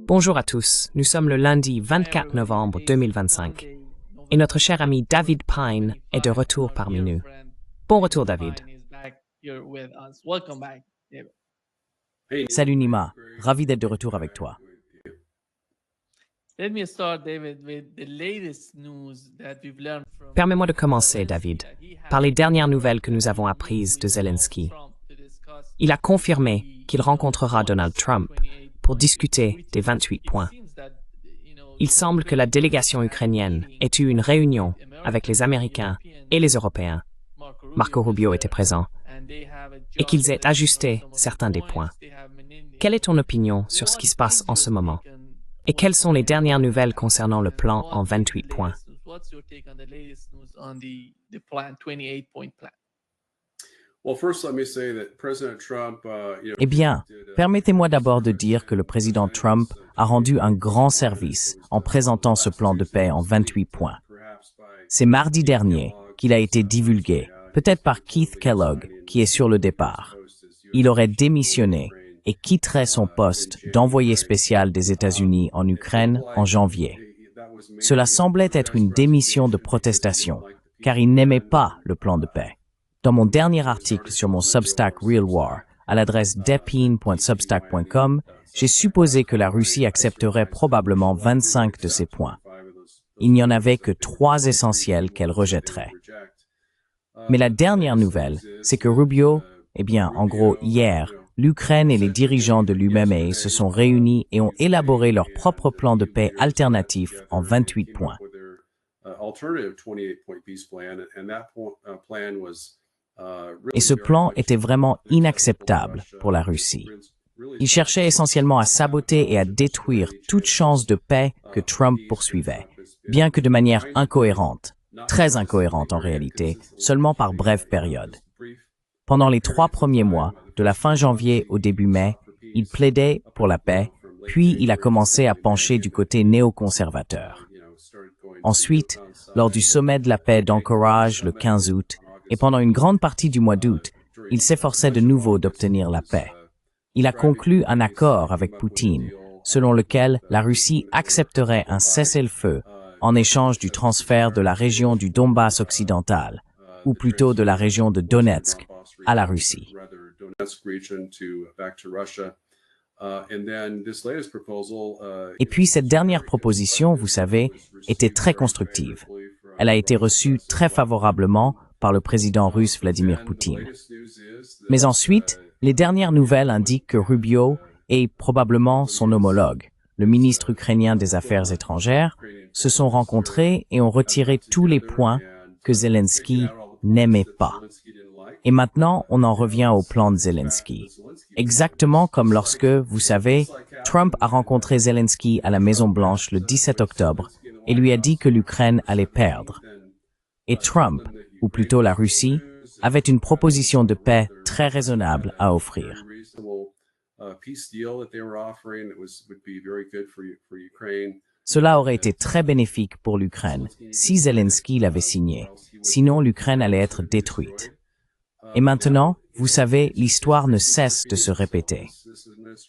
Bonjour à tous, nous sommes le lundi 24 novembre 2025 et notre cher ami David Pine est de retour parmi nous. Bon retour David. Salut Nima, ravi d'être de retour avec toi. Permets-moi de commencer, David, par les dernières nouvelles que nous avons apprises de Zelensky. Il a confirmé qu'il rencontrera Donald Trump pour discuter des 28 points. Il semble que la délégation ukrainienne ait eu une réunion avec les Américains et les Européens. Marco Rubio était présent, et qu'ils aient ajusté certains des points. Quelle est ton opinion sur ce qui se passe en ce moment? Et quelles sont les dernières nouvelles concernant le plan en 28 points? Eh bien, permettez-moi d'abord de dire que le président Trump a rendu un grand service en présentant ce plan de paix en 28 points. C'est mardi dernier qu'il a été divulgué, peut-être par Keith Kellogg, qui est sur le départ. Il aurait démissionné et quitterait son poste d'envoyé spécial des États-Unis en Ukraine en janvier. Cela semblait être une démission de protestation, car il n'aimait pas le plan de paix. Dans mon dernier article sur mon Substack Real War, à l'adresse depine.substack.com, j'ai supposé que la Russie accepterait probablement 25 de ces points. Il n'y en avait que 3 essentiels qu'elle rejetterait. Mais la dernière nouvelle, c'est que Rubio, en gros, hier, l'Ukraine et les dirigeants de l'UMA se sont réunis et ont élaboré leur propre plan de paix alternatif en 28 points. Et ce plan était vraiment inacceptable pour la Russie. Il cherchait essentiellement à saboter et à détruire toute chance de paix que Trump poursuivait, bien que de manière incohérente, très incohérente en réalité, seulement par brève période. Pendant les 3 premiers mois, de la fin janvier au début mai, il plaidait pour la paix, puis il a commencé à pencher du côté néoconservateur. Ensuite, lors du sommet de la paix d'Anchorage le 15 août, et pendant une grande partie du mois d'août, il s'efforçait de nouveau d'obtenir la paix. Il a conclu un accord avec Poutine, selon lequel la Russie accepterait un cessez-le-feu en échange du transfert de la région du Donbass occidental, ou plutôt de la région de Donetsk, à la Russie. Et puis cette dernière proposition, vous savez, était très constructive. Elle a été reçue très favorablement par le président russe Vladimir Poutine. Mais ensuite, les dernières nouvelles indiquent que Rubio et probablement son homologue, le ministre ukrainien des Affaires étrangères, se sont rencontrés et ont retiré tous les points que Zelensky n'aimait pas. Et maintenant, on en revient au plan de Zelensky. Exactement comme lorsque, vous savez, Trump a rencontré Zelensky à la Maison-Blanche le 17 octobre et lui a dit que l'Ukraine allait perdre. Et Trump, ou plutôt la Russie, avait une proposition de paix très raisonnable à offrir. Cela aurait été très bénéfique pour l'Ukraine si Zelensky l'avait signé, sinon l'Ukraine allait être détruite. Et maintenant, vous savez, l'histoire ne cesse de se répéter.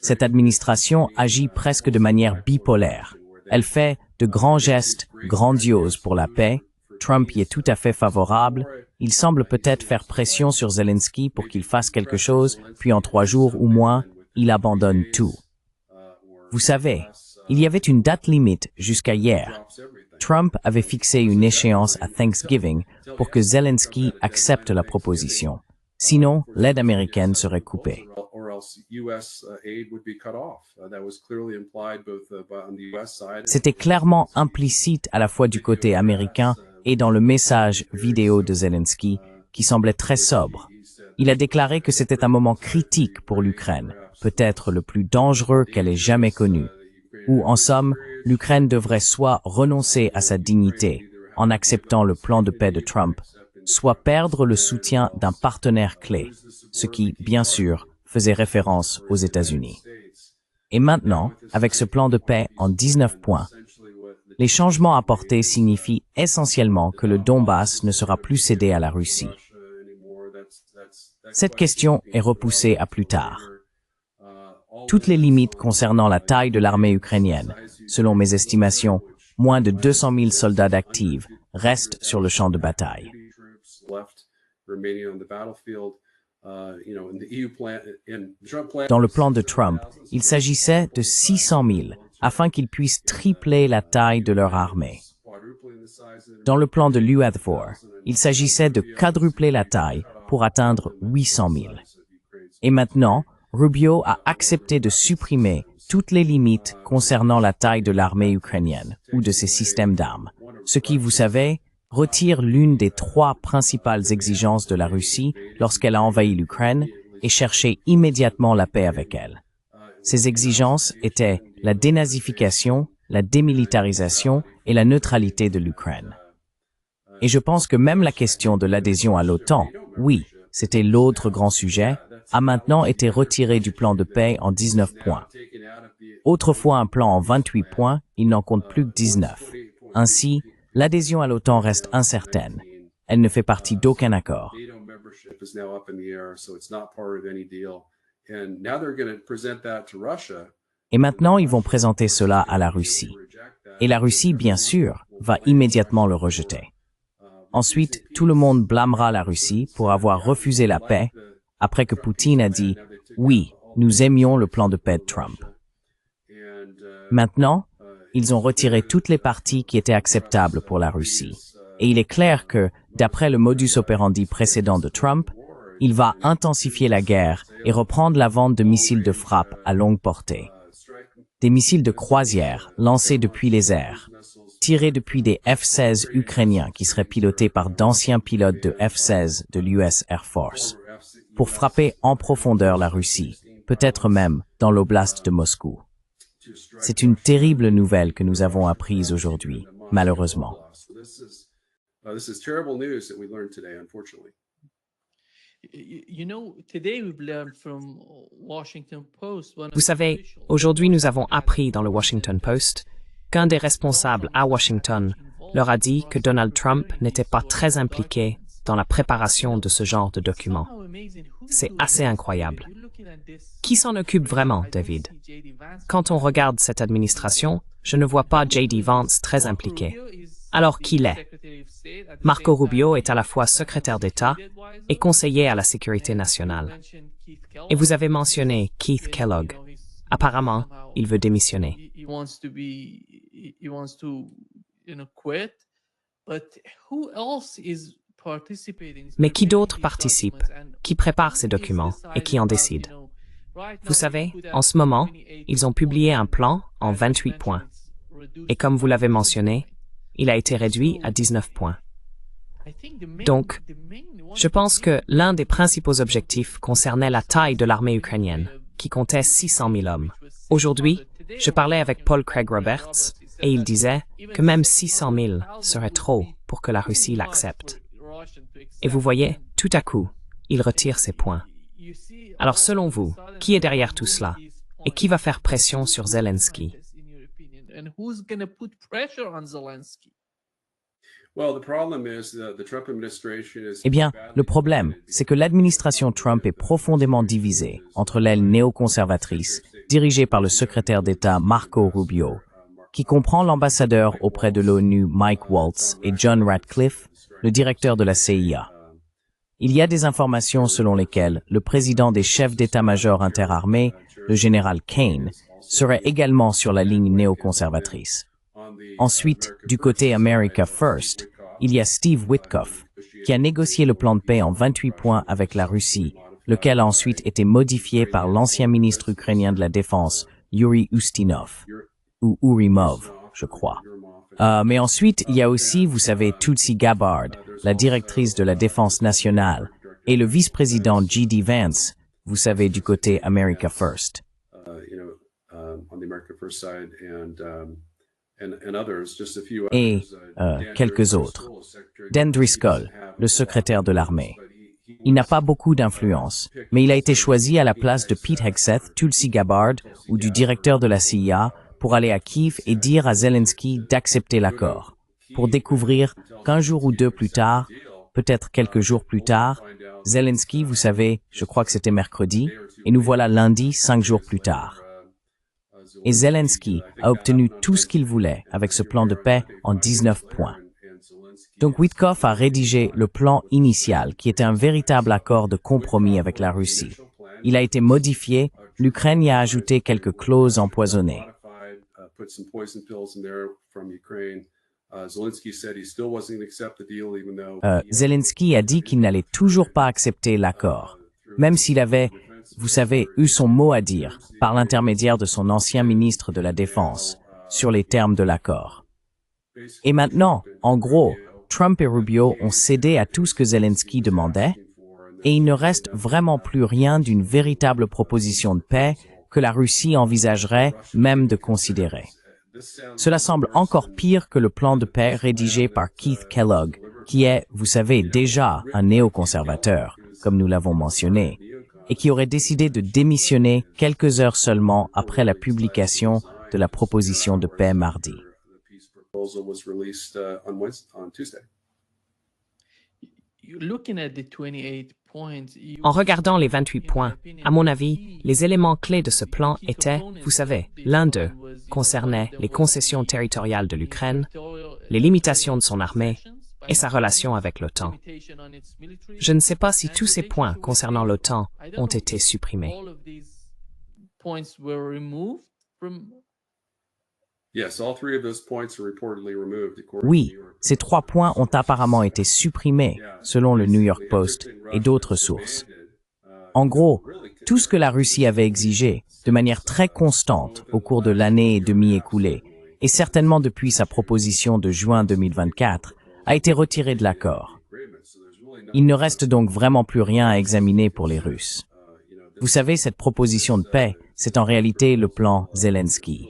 Cette administration agit presque de manière bipolaire. Elle fait de grands gestes grandioses pour la paix. Trump y est tout à fait favorable. Il semble peut-être faire pression sur Zelensky pour qu'il fasse quelque chose, puis en 3 jours ou moins, il abandonne tout. Vous savez, il y avait une date limite jusqu'à hier. Trump avait fixé une échéance à Thanksgiving pour que Zelensky accepte la proposition. Sinon, l'aide américaine serait coupée. C'était clairement implicite à la fois du côté américain et dans le message vidéo de Zelensky, qui semblait très sobre. Il a déclaré que c'était un moment critique pour l'Ukraine, peut-être le plus dangereux qu'elle ait jamais connu, où, en somme, l'Ukraine devrait soit renoncer à sa dignité en acceptant le plan de paix de Trump, soit perdre le soutien d'un partenaire clé, ce qui, bien sûr, faisait référence aux États-Unis. Et maintenant, avec ce plan de paix en 19 points, les changements apportés signifient essentiellement que le Donbass ne sera plus cédé à la Russie. Cette question est repoussée à plus tard. toutes les limites concernant la taille de l'armée ukrainienne. Selon mes estimations, moins de 200 000 soldats d'actifs restent sur le champ de bataille. Dans le plan de Trump, il s'agissait de 600 000 afin qu'ils puissent tripler la taille de leur armée. Dans le plan de l'UAV4, il s'agissait de quadrupler la taille pour atteindre 800 000. Et maintenant, Rubio a accepté de supprimer toutes les limites concernant la taille de l'armée ukrainienne ou de ses systèmes d'armes, ce qui, vous savez, retire l'une des 3 principales exigences de la Russie lorsqu'elle a envahi l'Ukraine et cherché immédiatement la paix avec elle. Ces exigences étaient la dénazification, la démilitarisation et la neutralité de l'Ukraine. Et je pense que même la question de l'adhésion à l'OTAN, oui, c'était l'autre grand sujet, a maintenant été retirée du plan de paix en 19 points. Autrefois un plan en 28 points, il n'en compte plus que 19. Ainsi, l'adhésion à l'OTAN reste incertaine. Elle ne fait partie d'aucun accord. Et maintenant, ils vont présenter cela à la Russie. Et la Russie, bien sûr, va immédiatement le rejeter. Ensuite, tout le monde blâmera la Russie pour avoir refusé la paix, après que Poutine a dit « Oui, nous aimions le plan de paix de Trump ». Maintenant, ils ont retiré toutes les parties qui étaient acceptables pour la Russie. Et il est clair que, d'après le modus operandi précédent de Trump, il va intensifier la guerre et reprendre la vente de missiles de frappe à longue portée. Des missiles de croisière lancés depuis les airs, tirés depuis des F-16 ukrainiens qui seraient pilotés par d'anciens pilotes de F-16 de l'US Air Force, pour frapper en profondeur la Russie, peut-être même dans l'oblast de Moscou. C'est une terrible nouvelle que nous avons apprise aujourd'hui, malheureusement. Vous savez, aujourd'hui nous avons appris dans le Washington Post qu'un des responsables à Washington leur a dit que Donald Trump n'était pas très impliqué dans la préparation de ce genre de documents. C'est assez incroyable. Qui s'en occupe vraiment, David? Quand on regarde cette administration, je ne vois pas J.D. Vance très impliqué. Alors qui l'est? Marco Rubio est à la fois secrétaire d'État et conseiller à la sécurité nationale. Et vous avez mentionné Keith Kellogg. Apparemment, il veut démissionner. Mais qui d'autre participe, qui prépare ces documents et qui en décide? Vous savez, en ce moment, ils ont publié un plan en 28 points. Et comme vous l'avez mentionné, il a été réduit à 19 points. Donc, je pense que l'un des principaux objectifs concernait la taille de l'armée ukrainienne, qui comptait 600 000 hommes. Aujourd'hui, je parlais avec Paul Craig Roberts, et il disait que même 600 000 serait trop pour que la Russie l'accepte. Et vous voyez, tout à coup, il retire ses points. Alors selon vous, qui est derrière tout cela? Et qui va faire pression sur Zelensky? Eh bien, le problème, c'est que l'administration Trump est profondément divisée entre l'aile néoconservatrice, dirigée par le secrétaire d'État Marco Rubio, qui comprend l'ambassadeur auprès de l'ONU Mike Waltz et John Ratcliffe, le directeur de la CIA. Il y a des informations selon lesquelles le président des chefs d'état-major interarmés, le général Kane, serait également sur la ligne néoconservatrice. Ensuite, du côté America First, il y a Steve Witkoff, qui a négocié le plan de paix en 28 points avec la Russie, lequel a ensuite été modifié par l'ancien ministre ukrainien de la Défense, Yuri Ustinov, ou Urimov, je crois. Mais ensuite, il y a aussi, vous savez, Tulsi Gabbard, la directrice de la Défense nationale, et le vice-président J.D. Vance, vous savez, du côté America First. Et quelques autres. Dan Driscoll, le secrétaire de l'armée. Il n'a pas beaucoup d'influence, mais il a été choisi à la place de Pete Hegseth, Tulsi Gabbard ou du directeur de la CIA pour aller à Kiev et dire à Zelensky d'accepter l'accord, pour découvrir qu'un jour ou deux plus tard, peut-être quelques jours plus tard, Zelensky, vous savez, je crois que c'était mercredi, et nous voilà lundi, 5 jours plus tard. Et Zelensky a obtenu tout ce qu'il voulait avec ce plan de paix en 19 points. Donc Witkoff a rédigé le plan initial, qui était un véritable accord de compromis avec la Russie. Il a été modifié, l'Ukraine y a ajouté quelques clauses empoisonnées. Zelensky a dit qu'il n'allait toujours pas accepter l'accord, même s'il avait, vous savez, eu son mot à dire par l'intermédiaire de son ancien ministre de la Défense sur les termes de l'accord. Et maintenant, en gros, Trump et Rubio ont cédé à tout ce que Zelensky demandait, et il ne reste vraiment plus rien d'une véritable proposition de paix que la Russie envisagerait même de considérer. Cela semble encore pire que le plan de paix rédigé par Keith Kellogg, qui est, vous savez, déjà un néoconservateur, comme nous l'avons mentionné, et qui aurait décidé de démissionner quelques heures seulement après la publication de la proposition de paix mardi. En regardant les 28 points, à mon avis, les éléments clés de ce plan étaient, vous savez, l'un d'eux concernait les concessions territoriales de l'Ukraine, les limitations de son armée et sa relation avec l'OTAN. Je ne sais pas si tous ces points concernant l'OTAN ont été supprimés. Oui, ces 3 points ont apparemment été supprimés, selon le New York Post et d'autres sources. En gros, tout ce que la Russie avait exigé, de manière très constante au cours de l'année et demie écoulée, et certainement depuis sa proposition de juin 2024, a été retiré de l'accord. Il ne reste donc vraiment plus rien à examiner pour les Russes. Vous savez, cette proposition de paix, c'est en réalité le plan Zelensky.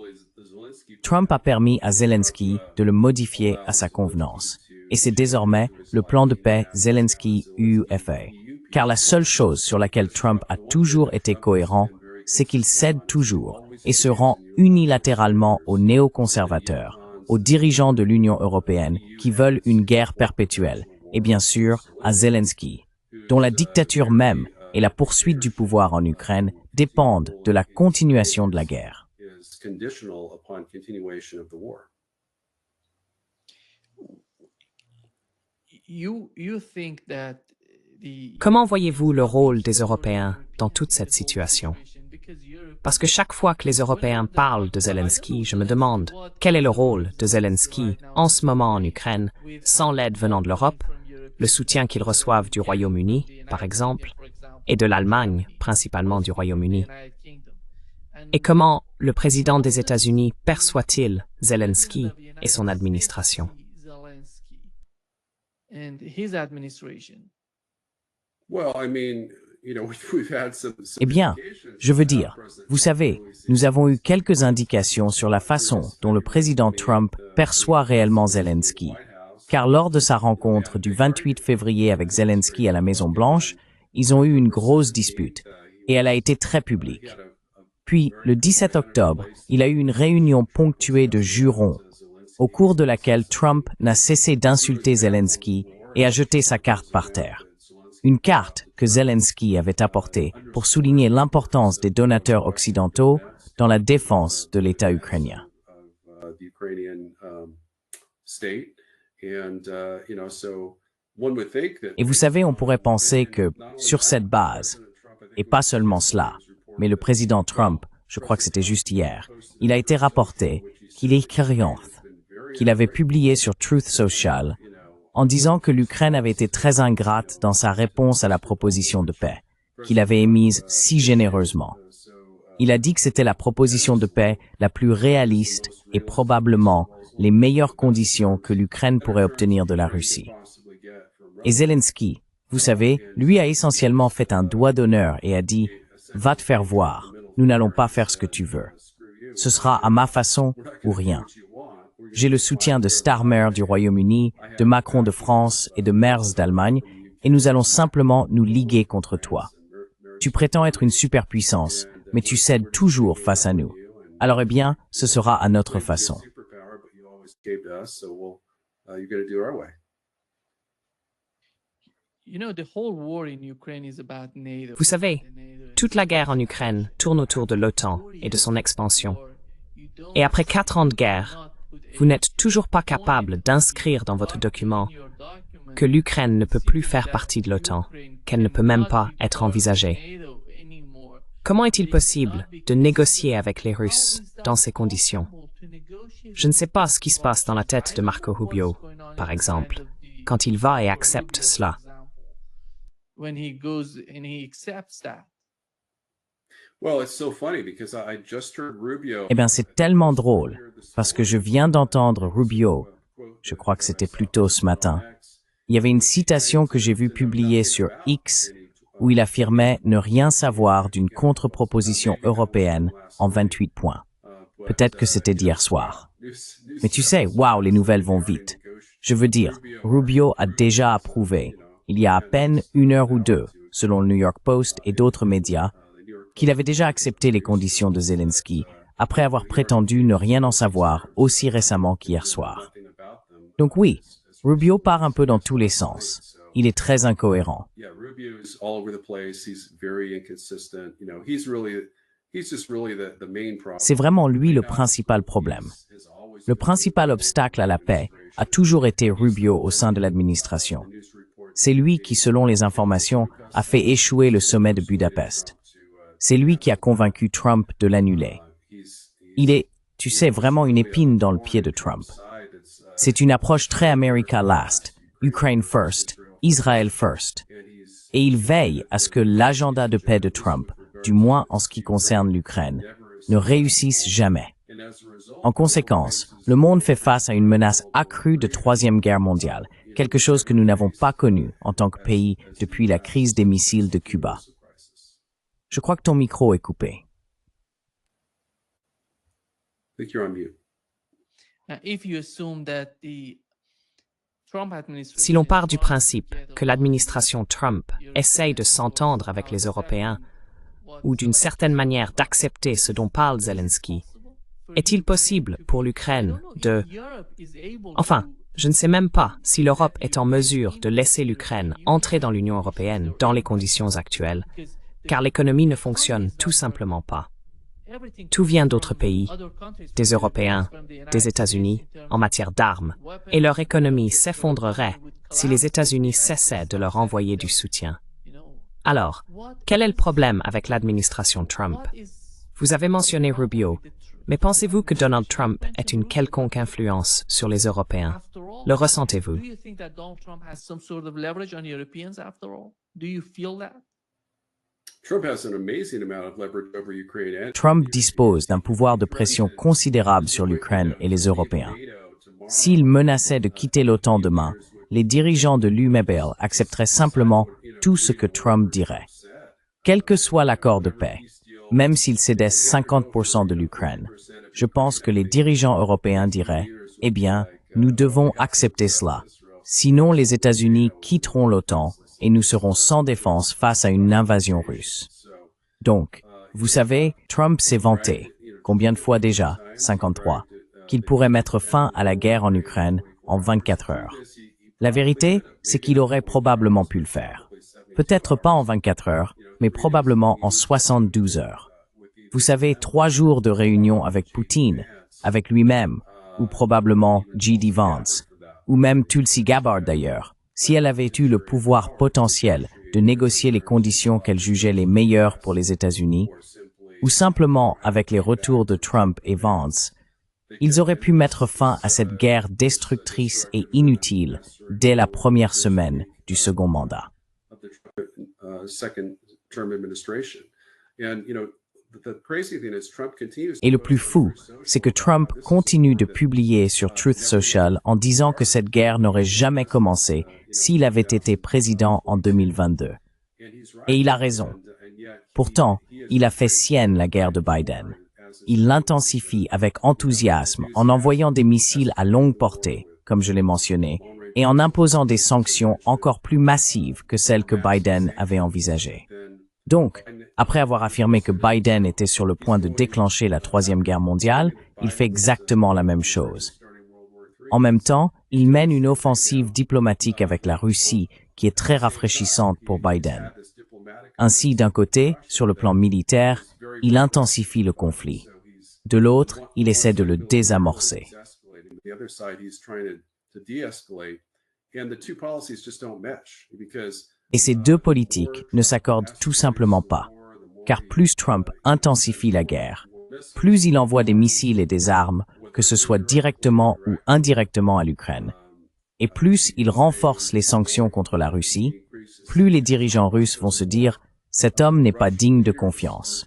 Trump a permis à Zelensky de le modifier à sa convenance. Et c'est désormais le plan de paix Zelensky-UFA. Car la seule chose sur laquelle Trump a toujours été cohérent, c'est qu'il cède toujours et se rend unilatéralement aux néoconservateurs, aux dirigeants de l'Union européenne qui veulent une guerre perpétuelle, et bien sûr à Zelensky, dont la dictature même et la poursuite du pouvoir en Ukraine dépendent de la continuation de la guerre. Comment voyez-vous le rôle des Européens dans toute cette situation? Parce que chaque fois que les Européens parlent de Zelensky, je me demande quel est le rôle de Zelensky en ce moment en Ukraine, sans l'aide venant de l'Europe, le soutien qu'ils reçoivent du Royaume-Uni, par exemple, et de l'Allemagne, principalement du Royaume-Uni. Et comment le président des États-Unis perçoit-il Zelensky et son administration? Eh bien, je veux dire, vous savez, nous avons eu quelques indications sur la façon dont le président Trump perçoit réellement Zelensky. Car lors de sa rencontre du 28 février avec Zelensky à la Maison-Blanche, ils ont eu une grosse dispute, et elle a été très publique. Puis, le 17 octobre, il a eu une réunion ponctuée de jurons, au cours de laquelle Trump n'a cessé d'insulter Zelensky et a jeté sa carte par terre. Une carte que Zelensky avait apportée pour souligner l'importance des donateurs occidentaux dans la défense de l'État ukrainien. Et vous savez, on pourrait penser que, sur cette base, et pas seulement cela, mais le président Trump, je crois que c'était juste hier, il a été rapporté qu'il qu'il avait publié sur Truth Social, en disant que l'Ukraine avait été très ingrate dans sa réponse à la proposition de paix, qu'il avait émise si généreusement. Il a dit que c'était la proposition de paix la plus réaliste et probablement les meilleures conditions que l'Ukraine pourrait obtenir de la Russie. Et Zelensky, vous savez, lui a essentiellement fait un doigt d'honneur et a dit « Va te faire voir, nous n'allons pas faire ce que tu veux. Ce sera à ma façon ou rien. » J'ai le soutien de Starmer du Royaume-Uni, de Macron de France et de Merz d'Allemagne, et nous allons simplement nous liguer contre toi. Tu prétends être une superpuissance, mais tu cèdes toujours face à nous. Alors eh bien, ce sera à notre façon. Vous savez, toute la guerre en Ukraine tourne autour de l'OTAN et de son expansion. Et après 4 ans de guerre, vous n'êtes toujours pas capable d'inscrire dans votre document que l'Ukraine ne peut plus faire partie de l'OTAN, qu'elle ne peut même pas être envisagée. Comment est-il possible de négocier avec les Russes dans ces conditions? Je ne sais pas ce qui se passe dans la tête de Marco Rubio, par exemple, quand il va et accepte cela. Eh bien, c'est tellement drôle, parce que je viens d'entendre Rubio, je crois que c'était plus tôt ce matin. Il y avait une citation que j'ai vue publiée sur X, où il affirmait ne rien savoir d'une contre-proposition européenne en 28 points. Peut-être que c'était d'hier soir. Mais tu sais, waouh, les nouvelles vont vite. Je veux dire, Rubio a déjà approuvé, il y a à peine 1 heure ou 2, selon le New York Post et d'autres médias, qu'il avait déjà accepté les conditions de Zelensky, après avoir prétendu ne rien en savoir aussi récemment qu'hier soir. Donc oui, Rubio part un peu dans tous les sens. Il est très incohérent. C'est vraiment lui le principal problème. Le principal obstacle à la paix a toujours été Rubio au sein de l'administration. C'est lui qui, selon les informations, a fait échouer le sommet de Budapest. C'est lui qui a convaincu Trump de l'annuler. Il est, tu sais, vraiment une épine dans le pied de Trump. C'est une approche très America Last, Ukraine First, Israel First. Et il veille à ce que l'agenda de paix de Trump, du moins en ce qui concerne l'Ukraine, ne réussisse jamais. En conséquence, le monde fait face à une menace accrue de troisième guerre mondiale, quelque chose que nous n'avons pas connu en tant que pays depuis la crise des missiles de Cuba. Je crois que ton micro est coupé. Si l'on part du principe que l'administration Trump essaye de s'entendre avec les Européens, ou d'une certaine manière d'accepter ce dont parle Zelensky, est-il possible pour l'Ukraine de... Enfin, je ne sais même pas si l'Europe est en mesure de laisser l'Ukraine entrer dans l'Union européenne dans les conditions actuelles, car l'économie ne fonctionne tout simplement pas. Tout vient d'autres pays, des Européens, des États-Unis, en matière d'armes, et leur économie s'effondrerait si les États-Unis cessaient de leur envoyer du soutien. Alors, quel est le problème avec l'administration Trump? Vous avez mentionné Rubio, mais pensez-vous que Donald Trump ait une quelconque influence sur les Européens? Le ressentez-vous? Trump dispose d'un pouvoir de pression considérable sur l'Ukraine et les Européens. S'il menaçait de quitter l'OTAN demain, les dirigeants de l'UMBL accepteraient simplement tout ce que Trump dirait. Quel que soit l'accord de paix, même s'il cédait 50% de l'Ukraine, je pense que les dirigeants européens diraient « Eh bien, nous devons accepter cela. Sinon, les États-Unis quitteront l'OTAN et nous serons sans défense face à une invasion russe. » Donc, vous savez, Trump s'est vanté, combien de fois déjà, 53, qu'il pourrait mettre fin à la guerre en Ukraine en 24 heures. La vérité, c'est qu'il aurait probablement pu le faire. Peut-être pas en 24 heures, mais probablement en 72 heures. Vous savez, 3 jours de réunion avec Poutine, avec lui-même, ou probablement J.D. Vance, ou même Tulsi Gabbard d'ailleurs, si elle avait eu le pouvoir potentiel de négocier les conditions qu'elle jugeait les meilleures pour les États-Unis, ou simplement avec les retours de Trump et Vance, ils auraient pu mettre fin à cette guerre destructrice et inutile dès la première semaine du second mandat. Et le plus fou, c'est que Trump continue de publier sur Truth Social en disant que cette guerre n'aurait jamais commencé s'il avait été président en 2022. Et il a raison. Pourtant, il a fait sienne la guerre de Biden. Il l'intensifie avec enthousiasme en envoyant des missiles à longue portée, comme je l'ai mentionné, et en imposant des sanctions encore plus massives que celles que Biden avait envisagées. Donc, après avoir affirmé que Biden était sur le point de déclencher la Troisième Guerre mondiale, il fait exactement la même chose. En même temps, il mène une offensive diplomatique avec la Russie qui est très rafraîchissante pour Biden. Ainsi, d'un côté, sur le plan militaire, il intensifie le conflit. De l'autre, il essaie de le désamorcer. Et ces deux politiques ne s'accordent tout simplement pas, car plus Trump intensifie la guerre, plus il envoie des missiles et des armes, que ce soit directement ou indirectement à l'Ukraine, et plus il renforce les sanctions contre la Russie, plus les dirigeants russes vont se dire « cet homme n'est pas digne de confiance ».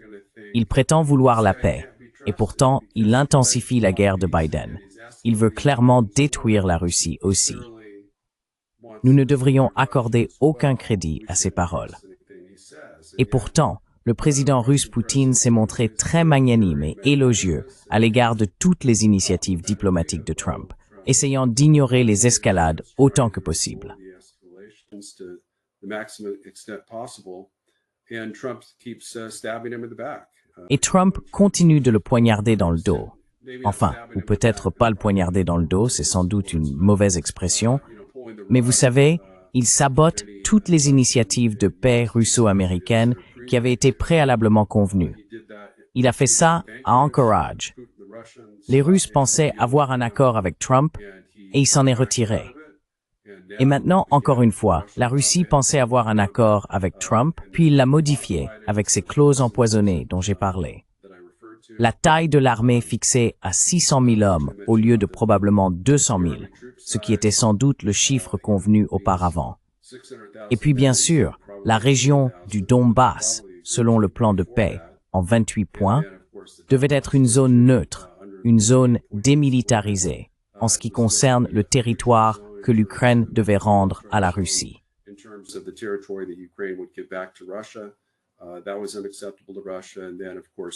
Il prétend vouloir la paix, et pourtant il intensifie la guerre de Biden. Il veut clairement détruire la Russie aussi. Nous ne devrions accorder aucun crédit à ces paroles. Et pourtant, le président russe Poutine s'est montré très magnanime et élogieux à l'égard de toutes les initiatives diplomatiques de Trump, essayant d'ignorer les escalades autant que possible. Et Trump continue de le poignarder dans le dos. Enfin, ou peut-être pas le poignarder dans le dos, c'est sans doute une mauvaise expression, mais vous savez, il sabote toutes les initiatives de paix russo-américaines qui avaient été préalablement convenues. Il a fait ça à Anchorage. Les Russes pensaient avoir un accord avec Trump et il s'en est retiré. Et maintenant, encore une fois, la Russie pensait avoir un accord avec Trump, puis il l'a modifié avec ces clauses empoisonnées dont j'ai parlé. La taille de l'armée fixée à 600 000 hommes au lieu de probablement 200 000, ce qui était sans doute le chiffre convenu auparavant. Et puis bien sûr, la région du Donbass, selon le plan de paix, en 28 points, devait être une zone neutre, une zone démilitarisée, en ce qui concerne le territoire que l'Ukraine devait rendre à la Russie.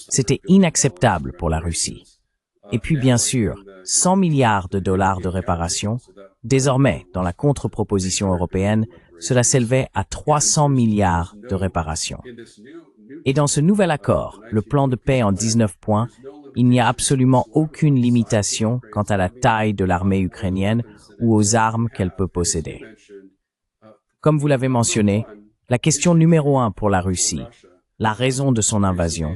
C'était inacceptable pour la Russie. Et puis bien sûr, 100 milliards de dollars de réparation. Désormais, dans la contre-proposition européenne, cela s'élevait à 300 milliards de réparation. Et dans ce nouvel accord, le plan de paix en 19 points, il n'y a absolument aucune limitation quant à la taille de l'armée ukrainienne ou aux armes qu'elle peut posséder. Comme vous l'avez mentionné, la question numéro 1 pour la Russie, la raison de son invasion,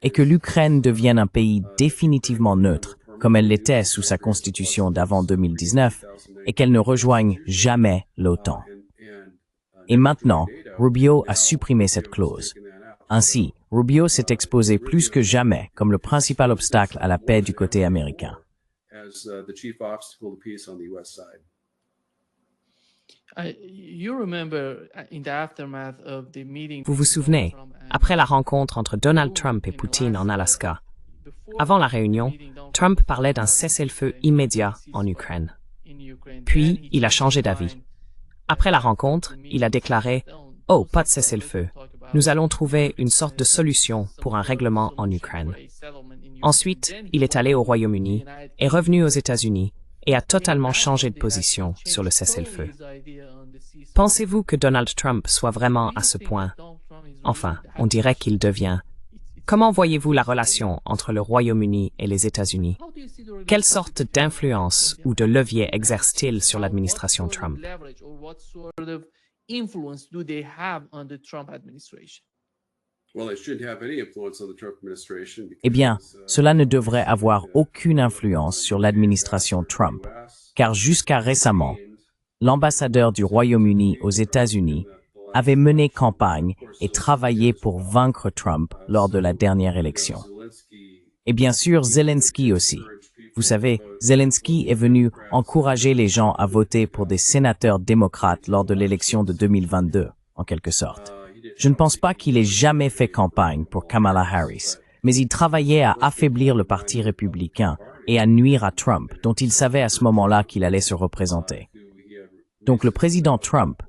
est que l'Ukraine devienne un pays définitivement neutre, comme elle l'était sous sa constitution d'avant 2019, et qu'elle ne rejoigne jamais l'OTAN. Et maintenant, Rubio a supprimé cette clause. Ainsi, Rubio s'est exposé plus que jamais comme le principal obstacle à la paix du côté américain. Vous vous souvenez, après la rencontre entre Donald Trump et Poutine en Alaska, avant la réunion, Trump parlait d'un cessez-le-feu immédiat en Ukraine. Puis, il a changé d'avis. Après la rencontre, il a déclaré « Oh, pas de cessez-le-feu. Nous allons trouver une sorte de solution pour un règlement en Ukraine. » Ensuite, il est allé au Royaume-Uni, est revenu aux États-Unis et a totalement changé de position sur le cessez-le-feu. Pensez-vous que Donald Trump soit vraiment à ce point? Enfin, on dirait qu'il devient. Comment voyez-vous la relation entre le Royaume-Uni et les États-Unis? Quelle sorte d'influence ou de levier exerce-t-il sur l'administration Trump? Eh bien, cela ne devrait avoir aucune influence sur l'administration Trump, car jusqu'à récemment, l'ambassadeur du Royaume-Uni aux États-Unis avait mené campagne et travaillé pour vaincre Trump lors de la dernière élection. Et bien sûr, Zelensky aussi. Vous savez, Zelensky est venu encourager les gens à voter pour des sénateurs démocrates lors de l'élection de 2022, en quelque sorte. Je ne pense pas qu'il ait jamais fait campagne pour Kamala Harris, mais il travaillait à affaiblir le Parti républicain et à nuire à Trump, dont il savait à ce moment-là qu'il allait se représenter. Donc le président Trump,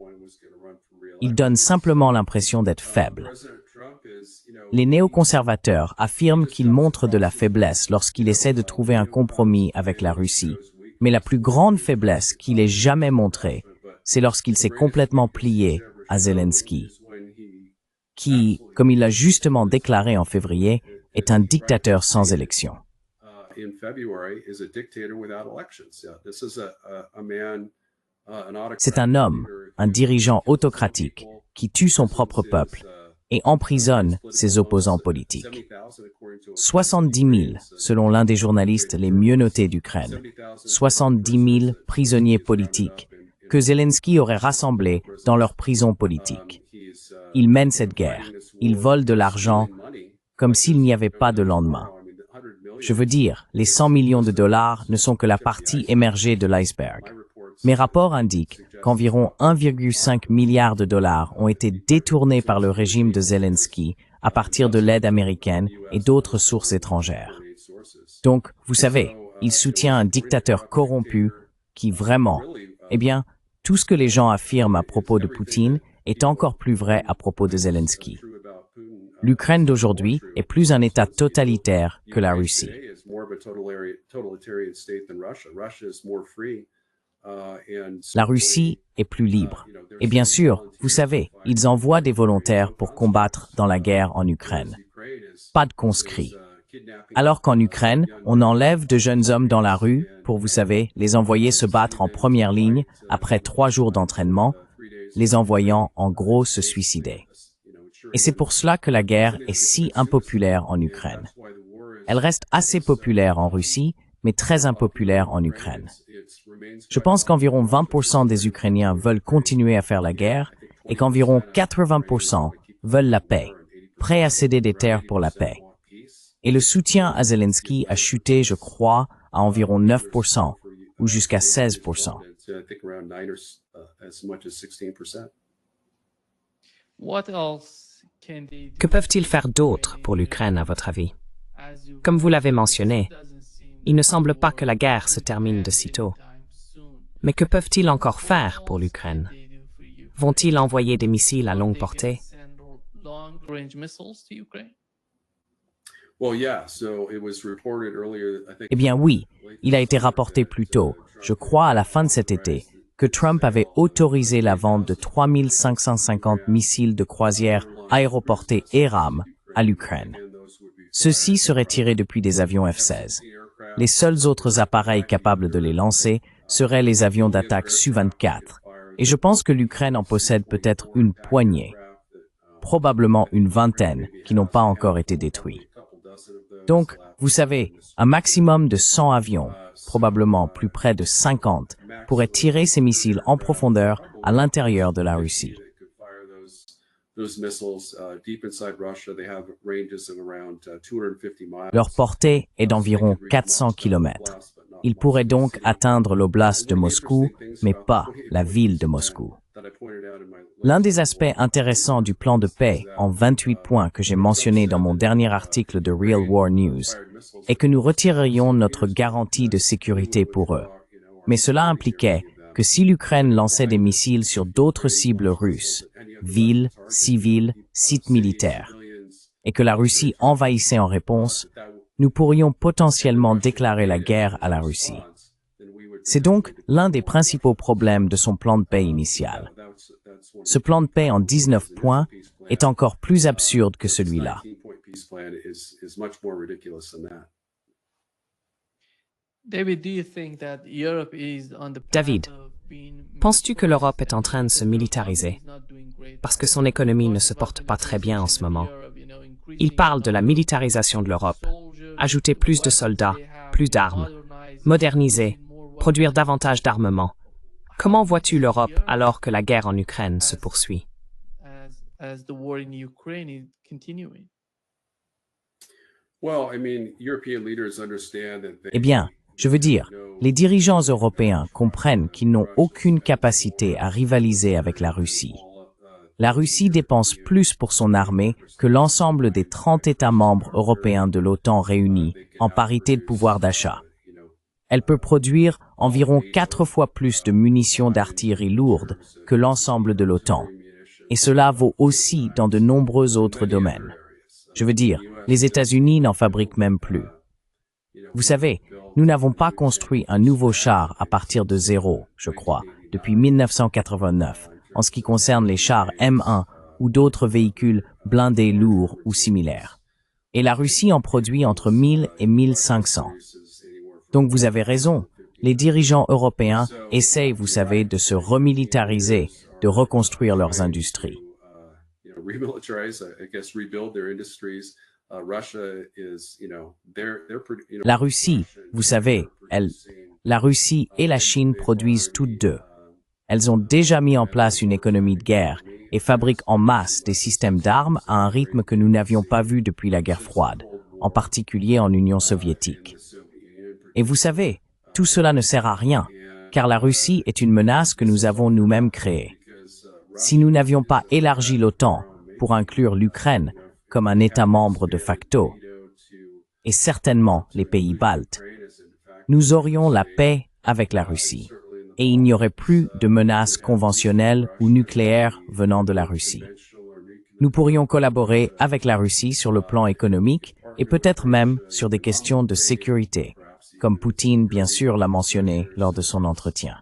il donne simplement l'impression d'être faible. Les néoconservateurs affirment qu'il montre de la faiblesse lorsqu'il essaie de trouver un compromis avec la Russie, mais la plus grande faiblesse qu'il ait jamais montrée, c'est lorsqu'il s'est complètement plié à Zelensky, qui, comme il l'a justement déclaré en février, est un dictateur sans élection. C'est un homme, un dirigeant autocratique, qui tue son propre peuple et emprisonne ses opposants politiques. 70 000, selon l'un des journalistes les mieux notés d'Ukraine. 70 000 prisonniers politiques que Zelensky aurait rassemblés dans leur prison politique. Il mène cette guerre. Il vole de l'argent comme s'il n'y avait pas de lendemain. Je veux dire, les 100 millions de dollars ne sont que la partie émergée de l'iceberg. Mes rapports indiquent qu'environ 1,5 milliard de dollars ont été détournés par le régime de Zelensky à partir de l'aide américaine et d'autres sources étrangères. Donc, vous savez, il soutient un dictateur corrompu qui vraiment, eh bien, tout ce que les gens affirment à propos de Poutine est encore plus vrai à propos de Zelensky. L'Ukraine d'aujourd'hui est plus un État totalitaire que la Russie. La Russie est plus libre. Et bien sûr, vous savez, ils envoient des volontaires pour combattre dans la guerre en Ukraine. Pas de conscrits. Alors qu'en Ukraine, on enlève de jeunes hommes dans la rue pour, vous savez, les envoyer se battre en première ligne après 3 jours d'entraînement, les envoyant en gros se suicider. Et c'est pour cela que la guerre est si impopulaire en Ukraine. Elle reste assez populaire en Russie, mais très impopulaire en Ukraine. Je pense qu'environ 20% des Ukrainiens veulent continuer à faire la guerre et qu'environ 80% veulent la paix, prêts à céder des terres pour la paix. Et le soutien à Zelensky a chuté, je crois, à environ 9% ou jusqu'à 16%. Que peuvent-ils faire d'autre pour l'Ukraine, à votre avis? Comme vous l'avez mentionné, il ne semble pas que la guerre se termine de sitôt. Mais que peuvent-ils encore faire pour l'Ukraine? Vont-ils envoyer des missiles à longue portée? Eh bien oui, il a été rapporté plus tôt, je crois à la fin de cet été, que Trump avait autorisé la vente de 3 550 missiles de croisière aéroportés ERAM à l'Ukraine. Ceux-ci seraient tirés depuis des avions F-16. Les seuls autres appareils capables de les lancer seraient les avions d'attaque Su-24, et je pense que l'Ukraine en possède peut-être une poignée, probablement une vingtaine, qui n'ont pas encore été détruits. Donc, vous savez, un maximum de 100 avions, probablement plus près de 50, pourraient tirer ces missiles en profondeur à l'intérieur de la Russie. Leur portée est d'environ 400 km. Ils pourraient donc atteindre l'oblast de Moscou, mais pas la ville de Moscou. L'un des aspects intéressants du plan de paix en 28 points que j'ai mentionné dans mon dernier article de Real War News est que nous retirerions notre garantie de sécurité pour eux. Mais cela impliquait que si l'Ukraine lançait des missiles sur d'autres cibles russes, villes, civils, sites militaires, et que la Russie envahissait en réponse, nous pourrions potentiellement déclarer la guerre à la Russie. C'est donc l'un des principaux problèmes de son plan de paix initial. Ce plan de paix en 19 points est encore plus absurde que celui-là. David, penses-tu que l'Europe est en train de se militariser? Parce que son économie ne se porte pas très bien en ce moment. Il parle de la militarisation de l'Europe. Ajouter plus de soldats, plus d'armes, moderniser, produire davantage d'armements. Comment vois-tu l'Europe alors que la guerre en Ukraine se poursuit? Eh bien, je veux dire, les dirigeants européens comprennent qu'ils n'ont aucune capacité à rivaliser avec la Russie. La Russie dépense plus pour son armée que l'ensemble des 30 États membres européens de l'OTAN réunis en parité de pouvoir d'achat. Elle peut produire environ 4 fois plus de munitions d'artillerie lourde que l'ensemble de l'OTAN. Et cela vaut aussi dans de nombreux autres domaines. Je veux dire, les États-Unis n'en fabriquent même plus. Vous savez, nous n'avons pas construit un nouveau char à partir de zéro, je crois, depuis 1989, en ce qui concerne les chars M1 ou d'autres véhicules blindés lourds ou similaires. Et la Russie en produit entre 1000 et 1500. Donc vous avez raison, les dirigeants européens essayent, vous savez, de se remilitariser, de reconstruire leurs industries. La Russie, vous savez, la Russie et la Chine produisent toutes deux. Elles ont déjà mis en place une économie de guerre et fabriquent en masse des systèmes d'armes à un rythme que nous n'avions pas vu depuis la guerre froide, en particulier en Union soviétique. Et vous savez, tout cela ne sert à rien, car la Russie est une menace que nous avons nous-mêmes créée. Si nous n'avions pas élargi l'OTAN pour inclure l'Ukraine comme un État membre de facto, et certainement les pays baltes, nous aurions la paix avec la Russie, et il n'y aurait plus de menaces conventionnelles ou nucléaires venant de la Russie. Nous pourrions collaborer avec la Russie sur le plan économique et peut-être même sur des questions de sécurité, comme Poutine, bien sûr, l'a mentionné lors de son entretien.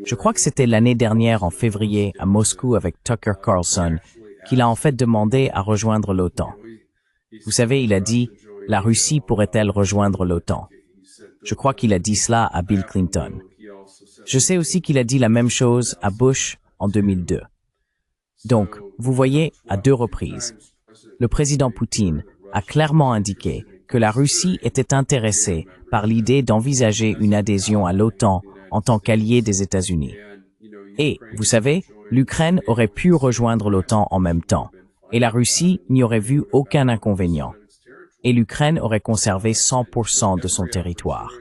Je crois que c'était l'année dernière, en février, à Moscou avec Tucker Carlson, qu'il a en fait demandé à rejoindre l'OTAN. Vous savez, il a dit « La Russie pourrait-elle rejoindre l'OTAN » Je crois qu'il a dit cela à Bill Clinton. Je sais aussi qu'il a dit la même chose à Bush en 2002. Donc, vous voyez, à 2 reprises, le président Poutine a clairement indiqué que la Russie était intéressée par l'idée d'envisager une adhésion à l'OTAN en tant qu'allié des États-Unis. Et, vous savez, l'Ukraine aurait pu rejoindre l'OTAN en même temps, et la Russie n'y aurait vu aucun inconvénient. Et l'Ukraine aurait conservé 100% de son territoire.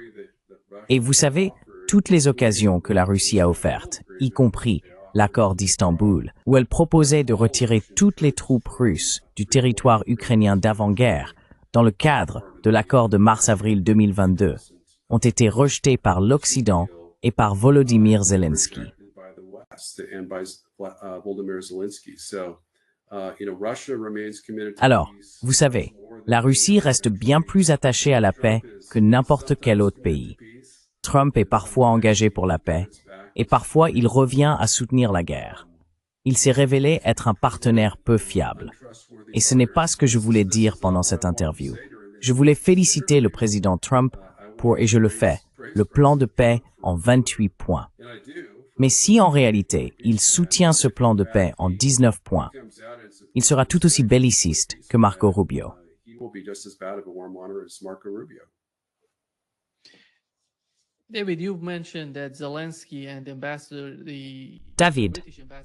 Et vous savez, toutes les occasions que la Russie a offertes, y compris l'accord d'Istanbul, où elle proposait de retirer toutes les troupes russes du territoire ukrainien d'avant-guerre, dans le cadre de l'accord de mars-avril 2022, ont été rejetées par l'Occident et par Volodymyr Zelensky. Alors, vous savez, la Russie reste bien plus attachée à la paix que n'importe quel autre pays. Trump est parfois engagé pour la paix, et parfois il revient à soutenir la guerre. Il s'est révélé être un partenaire peu fiable. Et ce n'est pas ce que je voulais dire pendant cette interview. Je voulais féliciter le président Trump pour, et je le fais, le plan de paix en 28 points. Mais si en réalité il soutient ce plan de paix en 19 points, il sera tout aussi belliciste que Marco Rubio. David,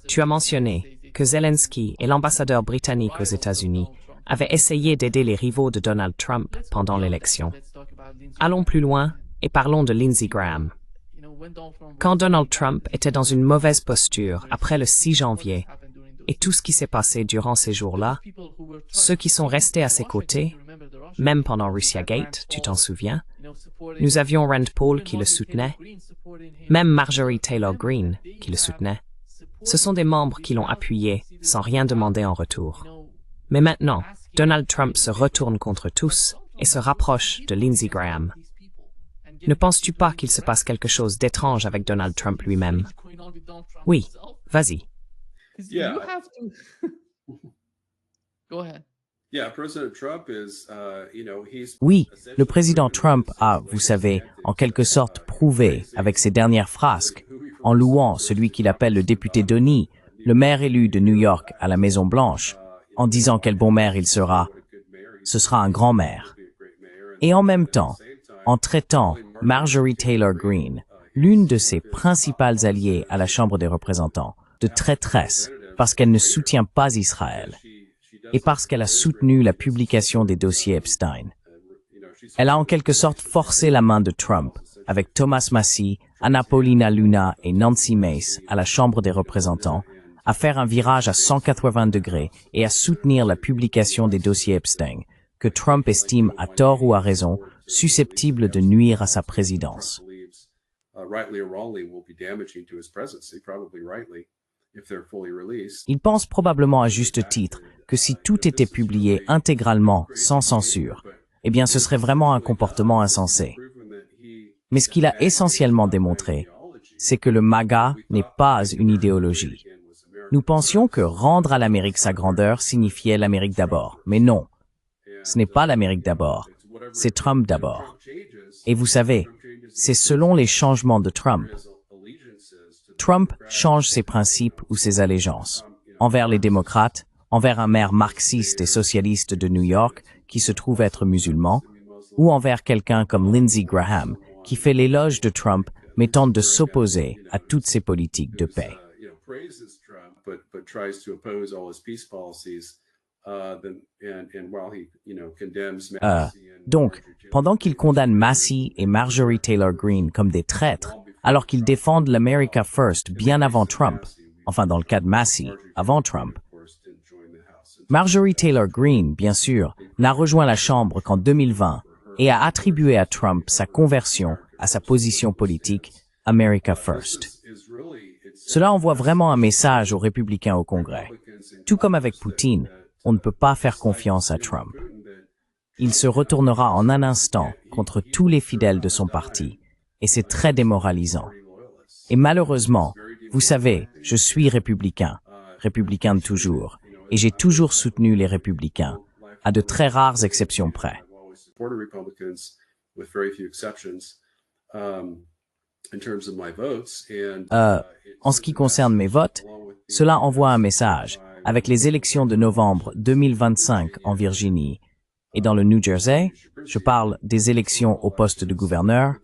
tu as mentionné que Zelensky et l'ambassadeur britannique aux États-Unis avaient essayé d'aider les rivaux de Donald Trump pendant l'élection. Allons plus loin et parlons de Lindsey Graham. Quand Donald Trump était dans une mauvaise posture après le 6 janvier et tout ce qui s'est passé durant ces jours-là, ceux qui sont restés à ses côtés, même pendant Russiagate, tu t'en souviens, nous avions Rand Paul qui le soutenait, même Marjorie Taylor Greene qui le soutenait. Ce sont des membres qui l'ont appuyé sans rien demander en retour. Mais maintenant, Donald Trump se retourne contre tous et se rapproche de Lindsey Graham. Ne penses-tu pas qu'il se passe quelque chose d'étrange avec Donald Trump lui-même? Oui, vas-y. Oui, le président Trump a, vous savez, en quelque sorte prouvé avec ses dernières frasques, en louant celui qu'il appelle le député Donny, le maire élu de New York à la Maison-Blanche, en disant quel bon maire il sera. Ce sera un grand maire. Et en même temps, en traitant Marjorie Taylor Greene, l'une de ses principales alliées à la Chambre des représentants, de traîtresse parce qu'elle ne soutient pas Israël et parce qu'elle a soutenu la publication des dossiers Epstein. Elle a en quelque sorte forcé la main de Trump avec Thomas Massie, Anna Paulina Luna et Nancy Mace à la Chambre des représentants à faire un virage à 180 degrés et à soutenir la publication des dossiers Epstein, que Trump estime à tort ou à raison susceptible de nuire à sa présidence. Il pense probablement à juste titre que si tout était publié intégralement, sans censure, eh bien ce serait vraiment un comportement insensé. Mais ce qu'il a essentiellement démontré, c'est que le MAGA n'est pas une idéologie. Nous pensions que rendre à l'Amérique sa grandeur signifiait l'Amérique d'abord, mais non. Ce n'est pas l'Amérique d'abord, c'est Trump d'abord. Et vous savez, c'est selon les changements de Trump. Trump change ses principes ou ses allégeances. Envers les démocrates, envers un maire marxiste et socialiste de New York qui se trouve être musulman, ou envers quelqu'un comme Lindsey Graham qui fait l'éloge de Trump mais tente de s'opposer à toutes ses politiques de paix. Donc, pendant qu'il condamne Massey et Marjorie Taylor Greene comme des traîtres, alors qu'ils défendent l'America First bien avant Trump, enfin dans le cas de Massey, avant Trump, Marjorie Taylor Greene, bien sûr, n'a rejoint la Chambre qu'en 2020 et a attribué à Trump sa conversion à sa position politique America First. Cela envoie vraiment un message aux républicains au Congrès. Tout comme avec Poutine, on ne peut pas faire confiance à Trump. Il se retournera en un instant contre tous les fidèles de son parti, et c'est très démoralisant. Et malheureusement, vous savez, je suis républicain de toujours, et j'ai toujours soutenu les républicains, à de très rares exceptions près. En ce qui concerne mes votes, cela envoie un message, avec les élections de novembre 2025 en Virginie et dans le New Jersey, je parle des élections au poste de gouverneur,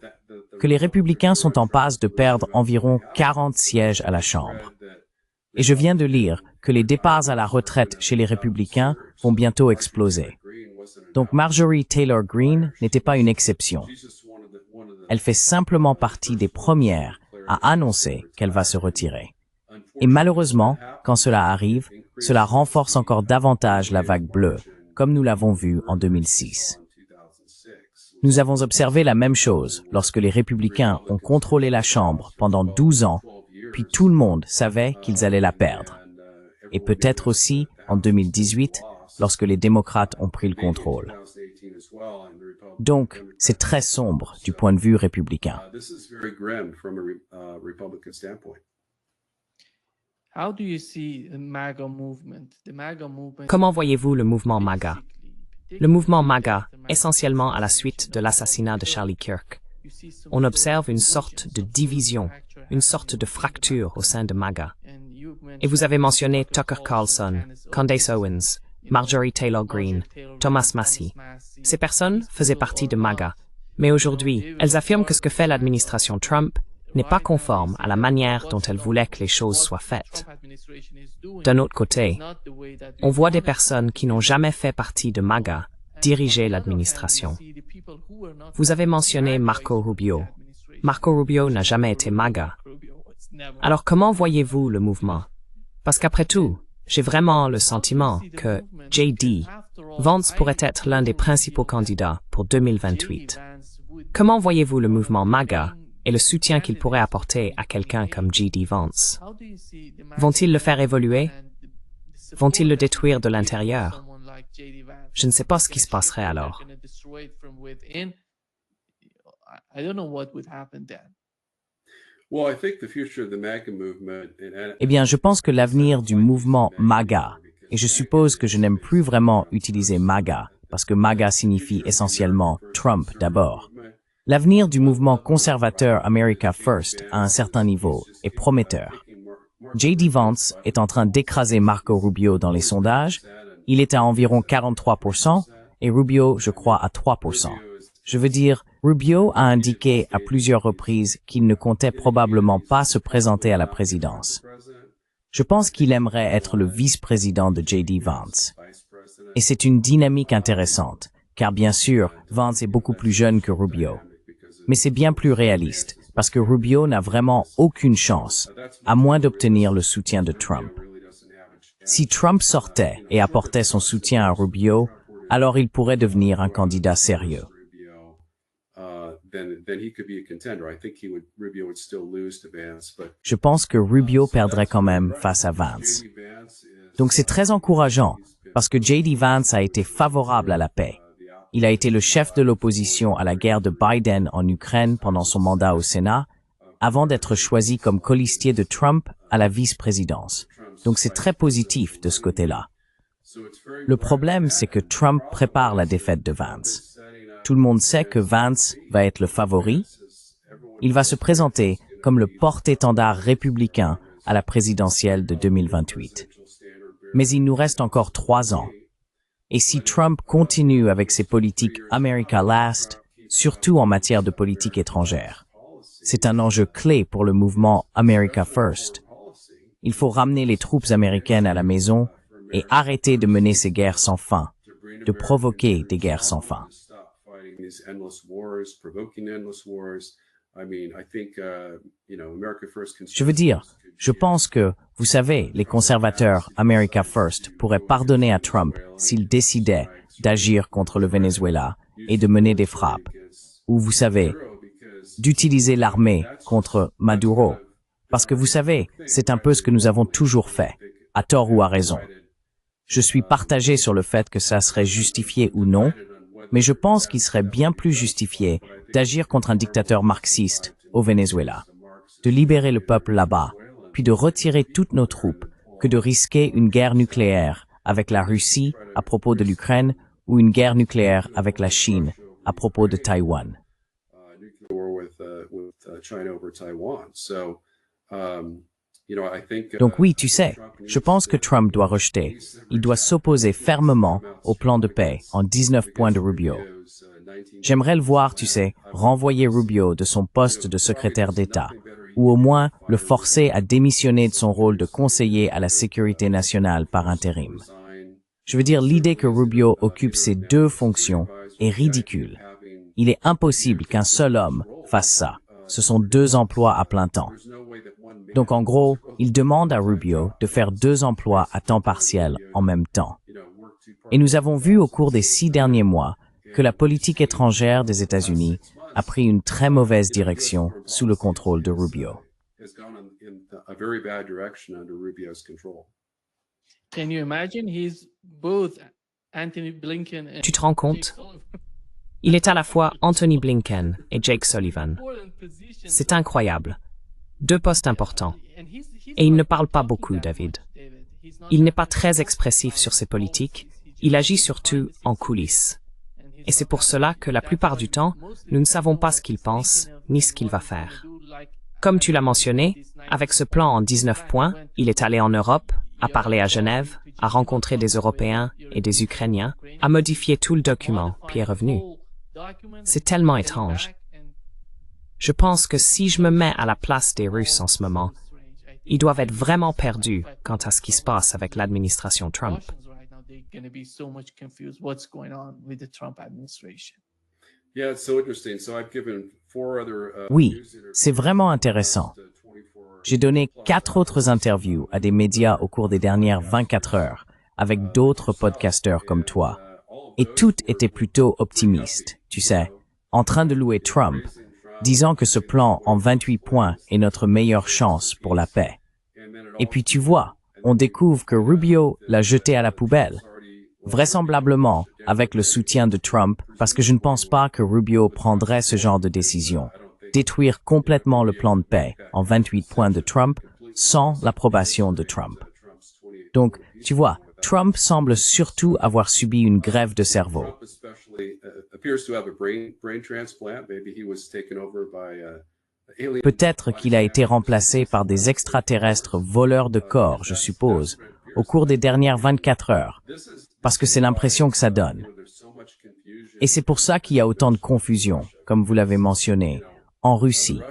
que les républicains sont en passe de perdre environ 40 sièges à la Chambre. Et je viens de lire que les départs à la retraite chez les républicains vont bientôt exploser. Donc Marjorie Taylor Greene n'était pas une exception. Elle fait simplement partie des premières à annoncer qu'elle va se retirer. Et malheureusement, quand cela arrive, cela renforce encore davantage la vague bleue, comme nous l'avons vu en 2006. Nous avons observé la même chose lorsque les républicains ont contrôlé la Chambre pendant 12 ans, puis tout le monde savait qu'ils allaient la perdre. Et peut-être aussi en 2018, lorsque les démocrates ont pris le contrôle. Donc, c'est très sombre du point de vue républicain. Comment voyez-vous le mouvement MAGA? Le mouvement MAGA, essentiellement à la suite de l'assassinat de Charlie Kirk. On observe une sorte de division, une sorte de fracture au sein de MAGA. Et vous avez mentionné Tucker Carlson, Candace Owens, Marjorie Taylor Greene, Thomas Massie. Ces personnes faisaient partie de MAGA, mais aujourd'hui, elles affirment que ce que fait l'administration Trump n'est pas conforme à la manière dont elle voulait que les choses soient faites. D'un autre côté, on voit des personnes qui n'ont jamais fait partie de MAGA diriger l'administration. Vous avez mentionné Marco Rubio. Marco Rubio n'a jamais été MAGA. Alors comment voyez-vous le mouvement? Parce qu'après tout, j'ai vraiment le sentiment que J.D. Vance pourrait être l'un des principaux candidats pour 2028. Comment voyez-vous le mouvement MAGA et le soutien qu'il pourrait apporter à quelqu'un comme J.D. Vance? Vont-ils le faire évoluer? Vont-ils le détruire de l'intérieur? Je ne sais pas ce qui se passerait alors. Eh bien, je pense que l'avenir du mouvement MAGA, et je suppose que je n'aime plus vraiment utiliser MAGA, parce que MAGA signifie essentiellement Trump d'abord. L'avenir du mouvement conservateur America First à un certain niveau est prometteur. J.D. Vance est en train d'écraser Marco Rubio dans les sondages. Il est à environ 43% et Rubio, je crois, à 3%. Je veux dire, Rubio a indiqué à plusieurs reprises qu'il ne comptait probablement pas se présenter à la présidence. Je pense qu'il aimerait être le vice-président de J.D. Vance. Et c'est une dynamique intéressante, car bien sûr, Vance est beaucoup plus jeune que Rubio. Mais c'est bien plus réaliste, parce que Rubio n'a vraiment aucune chance, à moins d'obtenir le soutien de Trump. Si Trump sortait et apportait son soutien à Rubio, alors il pourrait devenir un candidat sérieux. Je pense que Rubio perdrait quand même face à Vance. Donc c'est très encourageant, parce que J.D. Vance a été favorable à la paix. Il a été le chef de l'opposition à la guerre de Biden en Ukraine pendant son mandat au Sénat, avant d'être choisi comme colistier de Trump à la vice-présidence. Donc c'est très positif de ce côté-là. Le problème, c'est que Trump prépare la défaite de Vance. Tout le monde sait que Vance va être le favori. Il va se présenter comme le porte-étendard républicain à la présidentielle de 2028. Mais il nous reste encore 3 ans. Et si Trump continue avec ses politiques America Last, surtout en matière de politique étrangère, c'est un enjeu clé pour le mouvement America First. Il faut ramener les troupes américaines à la maison et arrêter de mener ces guerres sans fin, de provoquer des guerres sans fin. Je veux dire, je pense que, vous savez, les conservateurs America First pourraient pardonner à Trump s'il décidait d'agir contre le Venezuela et de mener des frappes, ou vous savez, d'utiliser l'armée contre Maduro. Parce que vous savez, c'est un peu ce que nous avons toujours fait, à tort ou à raison. Je suis partagé sur le fait que ça serait justifié ou non, mais je pense qu'il serait bien plus justifié d'agir contre un dictateur marxiste au Venezuela, de libérer le peuple là-bas, puis de retirer toutes nos troupes, que de risquer une guerre nucléaire avec la Russie à propos de l'Ukraine ou une guerre nucléaire avec la Chine à propos de Taïwan. Donc oui, tu sais, je pense que Trump doit rejeter. Il doit s'opposer fermement au plan de paix en 19 points de Rubio. J'aimerais le voir, tu sais, renvoyer Rubio de son poste de secrétaire d'État, ou au moins le forcer à démissionner de son rôle de conseiller à la sécurité nationale par intérim. Je veux dire, l'idée que Rubio occupe ces 2 fonctions est ridicule. Il est impossible qu'un seul homme fasse ça. Ce sont 2 emplois à plein temps. Donc en gros, il demande à Rubio de faire 2 emplois à temps partiel en même temps. Et nous avons vu au cours des 6 derniers mois que la politique étrangère des États-Unis a pris une très mauvaise direction sous le contrôle de Rubio. Tu te rends compte? Il est à la fois Anthony Blinken et Jake Sullivan. C'est incroyable. 2 postes importants. Et il ne parle pas beaucoup, David. Il n'est pas très expressif sur ses politiques, il agit surtout en coulisses. Et c'est pour cela que la plupart du temps, nous ne savons pas ce qu'il pense, ni ce qu'il va faire. Comme tu l'as mentionné, avec ce plan en 19 points, il est allé en Europe, a parlé à Genève, a rencontré des Européens et des Ukrainiens, a modifié tout le document, puis est revenu. C'est tellement étrange. Je pense que si je me mets à la place des Russes en ce moment, ils doivent être vraiment perdus quant à ce qui se passe avec l'administration Trump. Oui, c'est vraiment intéressant. J'ai donné 4 autres interviews à des médias au cours des dernières 24 heures, avec d'autres podcasteurs comme toi. Et toutes étaient plutôt optimistes, tu sais, en train de louer Trump, disant que ce plan en 28 points est notre meilleure chance pour la paix. Et puis tu vois, on découvre que Rubio l'a jeté à la poubelle, vraisemblablement avec le soutien de Trump, parce que je ne pense pas que Rubio prendrait ce genre de décision, détruire complètement le plan de paix en 28 points de Trump sans l'approbation de Trump. Donc, tu vois, Trump semble surtout avoir subi une greffe de cerveau. Peut-être qu'il a été remplacé par des extraterrestres voleurs de corps, je suppose, au cours des dernières 24 heures, parce que c'est l'impression que ça donne. Et c'est pour ça qu'il y a autant de confusion, comme vous l'avez mentionné, en Russie,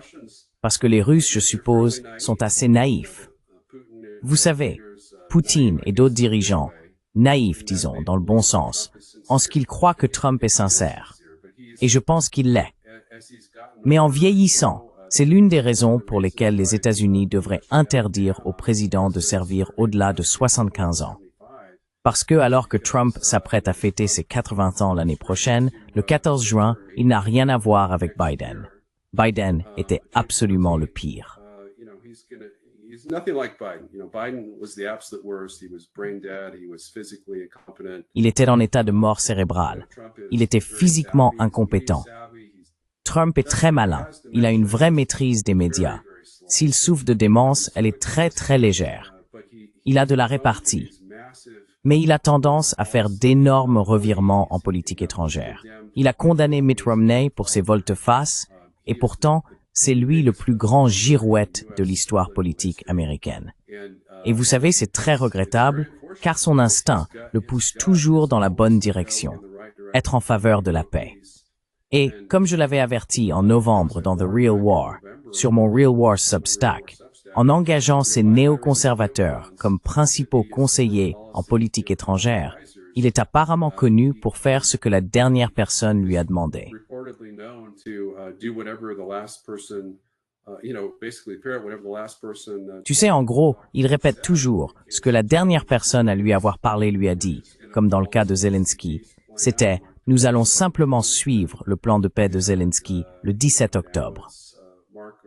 parce que les Russes, je suppose, sont assez naïfs. Vous savez, Poutine et d'autres dirigeants, naïfs, disons, dans le bon sens, en ce qu'ils croient que Trump est sincère. Et je pense qu'il l'est. Mais en vieillissant, c'est l'une des raisons pour lesquelles les États-Unis devraient interdire au président de servir au-delà de 75 ans. Parce que alors que Trump s'apprête à fêter ses 80 ans l'année prochaine, le 14 juin, il n'a rien à voir avec Biden. Biden était absolument le pire. Il était en état de mort cérébrale. Il était physiquement incompétent. Trump est très malin. Il a une vraie maîtrise des médias. S'il souffre de démence, elle est très très légère. Il a de la répartie. Mais il a tendance à faire d'énormes revirements en politique étrangère. Il a condamné Mitt Romney pour ses volte-face, et pourtant, c'est lui le plus grand girouette de l'histoire politique américaine. Et vous savez, c'est très regrettable, car son instinct le pousse toujours dans la bonne direction, être en faveur de la paix. Et, comme je l'avais averti en novembre dans The Real War, sur mon Real War Substack, en engageant ces néoconservateurs comme principaux conseillers en politique étrangère, il est apparemment connu pour faire ce que la dernière personne lui a demandé. Tu sais, en gros, il répète toujours ce que la dernière personne à lui avoir parlé lui a dit, comme dans le cas de Zelensky. C'était « Nous allons simplement suivre le plan de paix de Zelensky le 17 octobre ».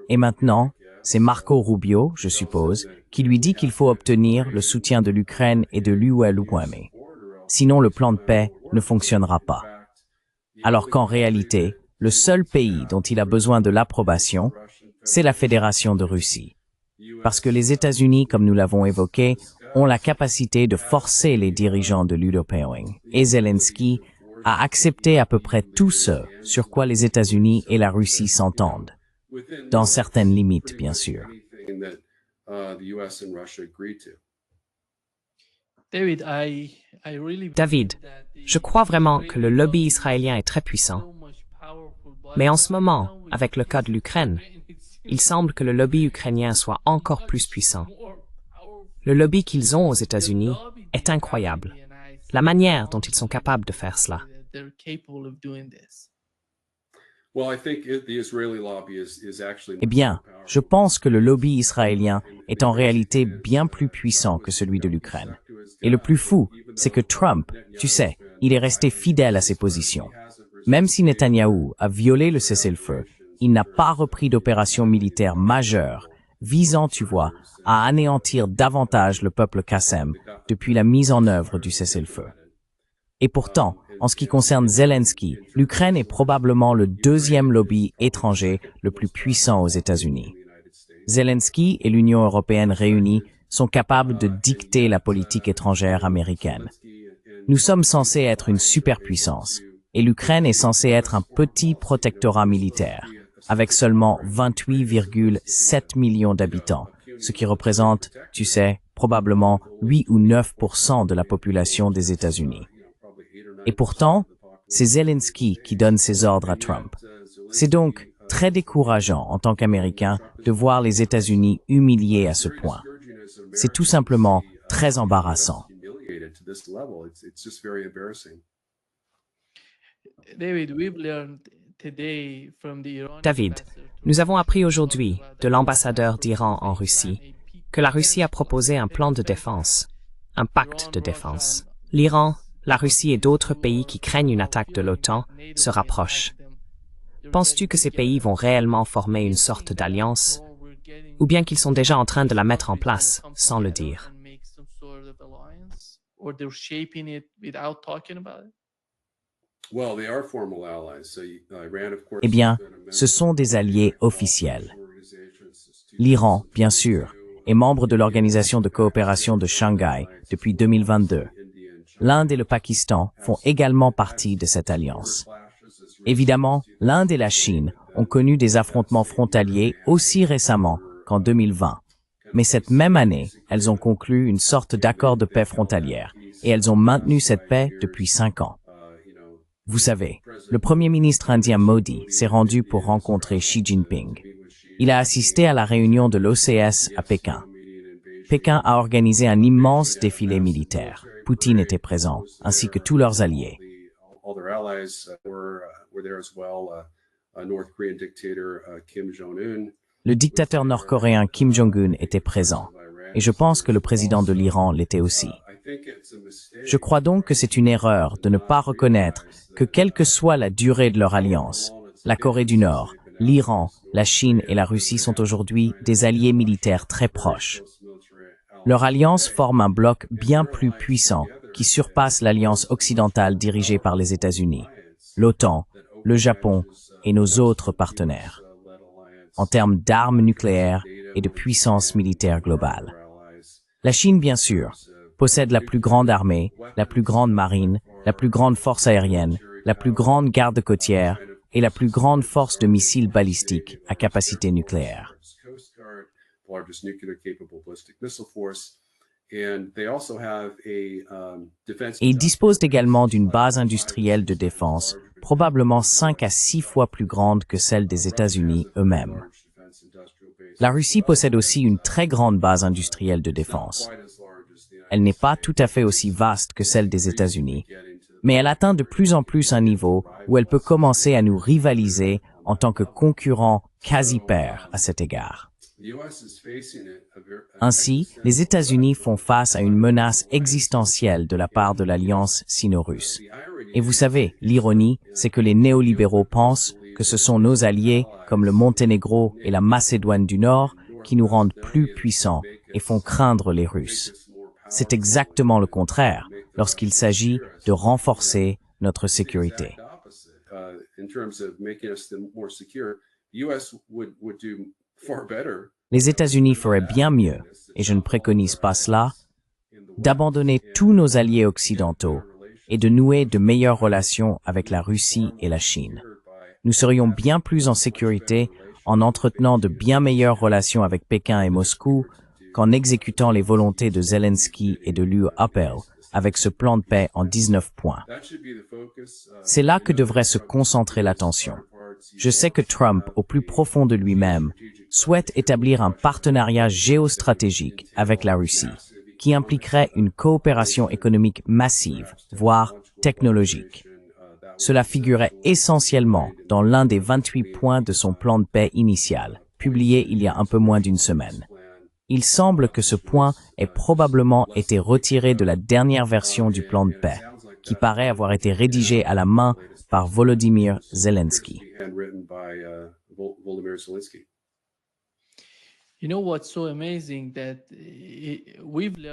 Et maintenant, c'est Marco Rubio, je suppose, qui lui dit qu'il faut obtenir le soutien de l'Ukraine et de l'UE. Sinon, le plan de paix ne fonctionnera pas. Alors qu'en réalité, le seul pays dont il a besoin de l'approbation, c'est la Fédération de Russie. Parce que les États-Unis, comme nous l'avons évoqué, ont la capacité de forcer les dirigeants de l'UE et Zelensky à accepter à peu près tout ce sur quoi les États-Unis et la Russie s'entendent. Dans certaines limites, bien sûr. David, je crois vraiment que le lobby israélien est très puissant. Mais en ce moment, avec le cas de l'Ukraine, il semble que le lobby ukrainien soit encore plus puissant. Le lobby qu'ils ont aux États-Unis est incroyable. La manière dont ils sont capables de faire cela. Eh bien, je pense que le lobby israélien est en réalité bien plus puissant que celui de l'Ukraine. Et le plus fou, c'est que Trump, tu sais, il est resté fidèle à ses positions. Même si Netanyahou a violé le cessez-le-feu, il n'a pas repris d'opération militaire majeure visant, tu vois, à anéantir davantage le peuple Qassem depuis la mise en œuvre du cessez-le-feu. Et pourtant, en ce qui concerne Zelensky, l'Ukraine est probablement le deuxième lobby étranger le plus puissant aux États-Unis. Zelensky et l'Union européenne réunis sont capables de dicter la politique étrangère américaine. Nous sommes censés être une superpuissance, et l'Ukraine est censée être un petit protectorat militaire, avec seulement 28,7 millions d'habitants, ce qui représente, tu sais, probablement 8 ou 9% de la population des États-Unis. Et pourtant, c'est Zelensky qui donne ses ordres à Trump. C'est donc très décourageant en tant qu'Américain de voir les États-Unis humiliés à ce point. C'est tout simplement très embarrassant. David, nous avons appris aujourd'hui de l'ambassadeur d'Iran en Russie que la Russie a proposé un plan de défense, un pacte de défense. L'Iran, la Russie et d'autres pays qui craignent une attaque de l'OTAN se rapprochent. Penses-tu que ces pays vont réellement former une sorte d'alliance, ou bien qu'ils sont déjà en train de la mettre en place sans le dire? Eh bien, ce sont des alliés officiels. L'Iran, bien sûr, est membre de l'Organisation de coopération de Shanghai depuis 2022. L'Inde et le Pakistan font également partie de cette alliance. Évidemment, l'Inde et la Chine ont connu des affrontements frontaliers aussi récemment qu'en 2020. Mais cette même année, elles ont conclu une sorte d'accord de paix frontalière et elles ont maintenu cette paix depuis 5 ans. Vous savez, le Premier ministre indien Modi s'est rendu pour rencontrer Xi Jinping. Il a assisté à la réunion de l'OCS à Pékin. Pékin a organisé un immense défilé militaire. Poutine était présent, ainsi que tous leurs alliés. Le dictateur nord-coréen Kim Jong-un était présent, et je pense que le président de l'Iran l'était aussi. Je crois donc que c'est une erreur de ne pas reconnaître que quelle que soit la durée de leur alliance, la Corée du Nord, l'Iran, la Chine et la Russie sont aujourd'hui des alliés militaires très proches. Leur alliance forme un bloc bien plus puissant qui surpasse l'alliance occidentale dirigée par les États-Unis, l'OTAN, le Japon et nos autres partenaires, en termes d'armes nucléaires et de puissance militaire globale. La Chine, bien sûr, possède la plus grande armée, la plus grande marine, la plus grande force aérienne, la plus grande garde côtière et la plus grande force de missiles balistiques à capacité nucléaire. Et ils disposent également d'une base industrielle de défense, probablement 5 à 6 fois plus grande que celle des États-Unis eux-mêmes. La Russie possède aussi une très grande base industrielle de défense. Elle n'est pas tout à fait aussi vaste que celle des États-Unis, mais elle atteint de plus en plus un niveau où elle peut commencer à nous rivaliser en tant que concurrent quasi-pair à cet égard. Ainsi, les États-Unis font face à une menace existentielle de la part de l'alliance sino-russe. Et vous savez, l'ironie, c'est que les néolibéraux pensent que ce sont nos alliés, comme le Monténégro et la Macédoine du Nord, qui nous rendent plus puissants et font craindre les Russes. C'est exactement le contraire lorsqu'il s'agit de renforcer notre sécurité. Les États-Unis feraient bien mieux, et je ne préconise pas cela, d'abandonner tous nos alliés occidentaux et de nouer de meilleures relations avec la Russie et la Chine. Nous serions bien plus en sécurité en entretenant de bien meilleures relations avec Pékin et Moscou qu'en exécutant les volontés de Zelensky et de Liu Appel avec ce plan de paix en 19 points. C'est là que devrait se concentrer l'attention. Je sais que Trump, au plus profond de lui-même, souhaite établir un partenariat géostratégique avec la Russie, qui impliquerait une coopération économique massive, voire technologique. Cela figurait essentiellement dans l'un des 28 points de son plan de paix initial, publié il y a un peu moins d'une semaine. Il semble que ce point ait probablement été retiré de la dernière version du plan de paix, qui paraît avoir été rédigé à la main par Volodymyr Zelensky.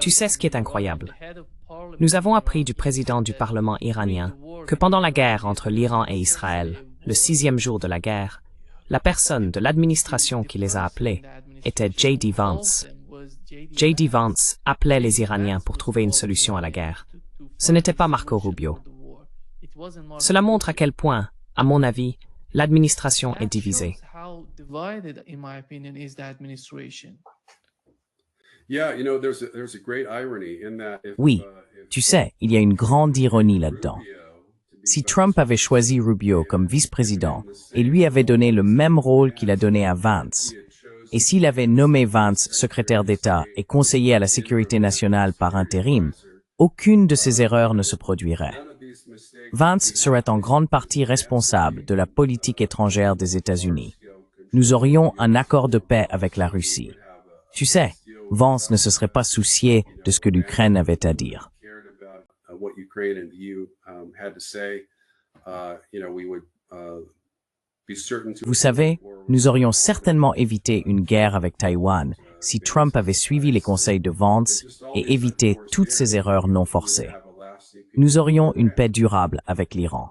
Tu sais ce qui est incroyable? Nous avons appris du président du Parlement iranien que pendant la guerre entre l'Iran et Israël, le 6e jour de la guerre, la personne de l'administration qui les a appelés était J.D. Vance. J.D. Vance appelait les Iraniens pour trouver une solution à la guerre. Ce n'était pas Marco Rubio. Cela montre à quel point, à mon avis, l'administration est divisée. Oui, tu sais, il y a une grande ironie là-dedans. Si Trump avait choisi Rubio comme vice-président et lui avait donné le même rôle qu'il a donné à Vance, et s'il avait nommé Vance secrétaire d'État et conseiller à la sécurité nationale par intérim, aucune de ces erreurs ne se produirait. Vance serait en grande partie responsable de la politique étrangère des États-Unis. Nous aurions un accord de paix avec la Russie. Tu sais, Vance ne se serait pas soucié de ce que l'Ukraine avait à dire. Vous savez, nous aurions certainement évité une guerre avec Taïwan si Trump avait suivi les conseils de Vance et évité toutes ces erreurs non forcées. Nous aurions une paix durable avec l'Iran.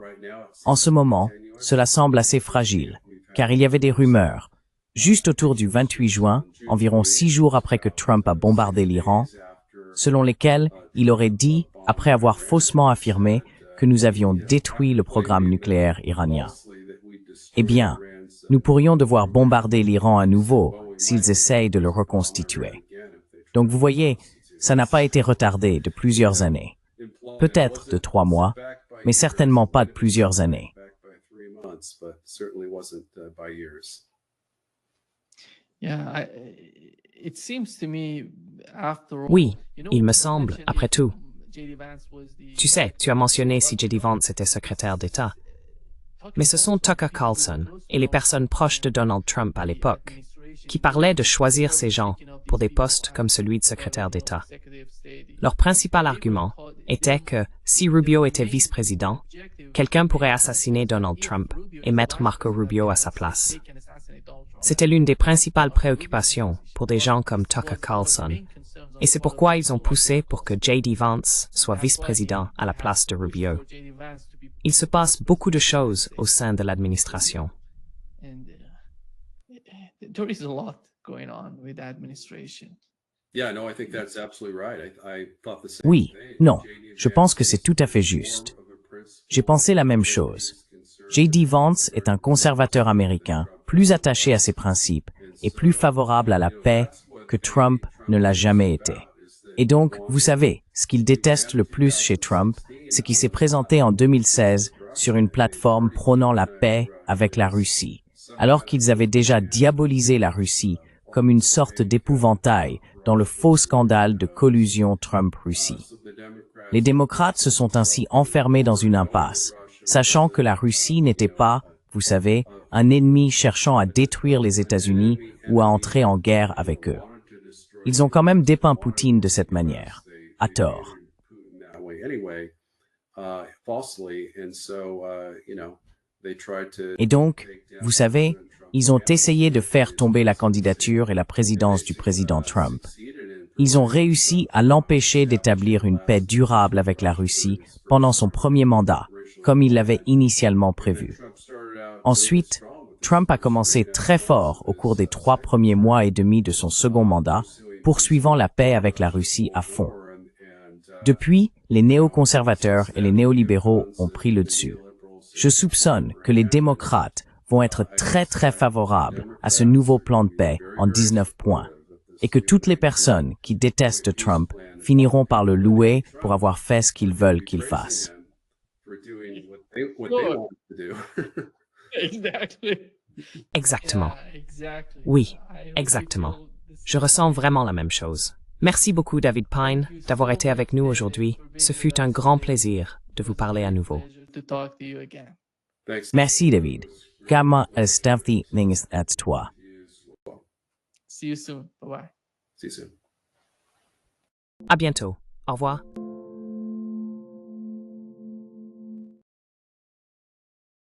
En ce moment, cela semble assez fragile, car il y avait des rumeurs. Juste autour du 28 juin, environ 6 jours après que Trump a bombardé l'Iran, selon lesquelles il aurait dit, après avoir faussement affirmé, que nous avions détruit le programme nucléaire iranien. Eh bien, nous pourrions devoir bombarder l'Iran à nouveau s'ils essayent de le reconstituer. Donc vous voyez, ça n'a pas été retardé de plusieurs années. Peut-être de 3 mois, mais certainement pas de plusieurs années. Oui, il me semble, après tout. Tu sais, tu as mentionné si J.D. Vance était secrétaire d'État. Mais ce sont Tucker Carlson et les personnes proches de Donald Trump à l'époque qui parlaient de choisir ces gens pour des postes comme celui de secrétaire d'État. Leur principal argument était que si Rubio était vice-président, quelqu'un pourrait assassiner Donald Trump et mettre Marco Rubio à sa place. C'était l'une des principales préoccupations pour des gens comme Tucker Carlson, et c'est pourquoi ils ont poussé pour que J.D. Vance soit vice-président à la place de Rubio. Il se passe beaucoup de choses au sein de l'administration. Oui, non, je pense que c'est tout à fait juste. J'ai pensé la même chose. J.D. Vance est un conservateur américain, plus attaché à ses principes et plus favorable à la paix que Trump ne l'a jamais été. Et donc, vous savez, ce qu'il déteste le plus chez Trump, c'est qu'il s'est présenté en 2016 sur une plateforme prônant la paix avec la Russie, alors qu'ils avaient déjà diabolisé la Russie comme une sorte d'épouvantail dans le faux scandale de collusion Trump-Russie. Les démocrates se sont ainsi enfermés dans une impasse, sachant que la Russie n'était pas, vous savez, un ennemi cherchant à détruire les États-Unis ou à entrer en guerre avec eux. Ils ont quand même dépeint Poutine de cette manière, à tort. Et donc, vous savez, ils ont essayé de faire tomber la candidature et la présidence du président Trump. Ils ont réussi à l'empêcher d'établir une paix durable avec la Russie pendant son premier mandat, comme il l'avait initialement prévu. Ensuite, Trump a commencé très fort au cours des 3 premiers mois et demi de son second mandat, poursuivant la paix avec la Russie à fond. Depuis, les néoconservateurs et les néolibéraux ont pris le dessus. Je soupçonne que les démocrates vont être très favorables à ce nouveau plan de paix en 19 points, et que toutes les personnes qui détestent Trump finiront par le louer pour avoir fait ce qu'ils veulent qu'il fasse. Exactement. Oui, exactement. Je ressens vraiment la même chose. Merci beaucoup, David Pine, d'avoir été avec nous aujourd'hui. Ce fut un grand plaisir de vous parler à nouveau. Merci, David. Gamma Stealthy Things at toi. See you soon. Bye-bye. À bientôt. Au revoir.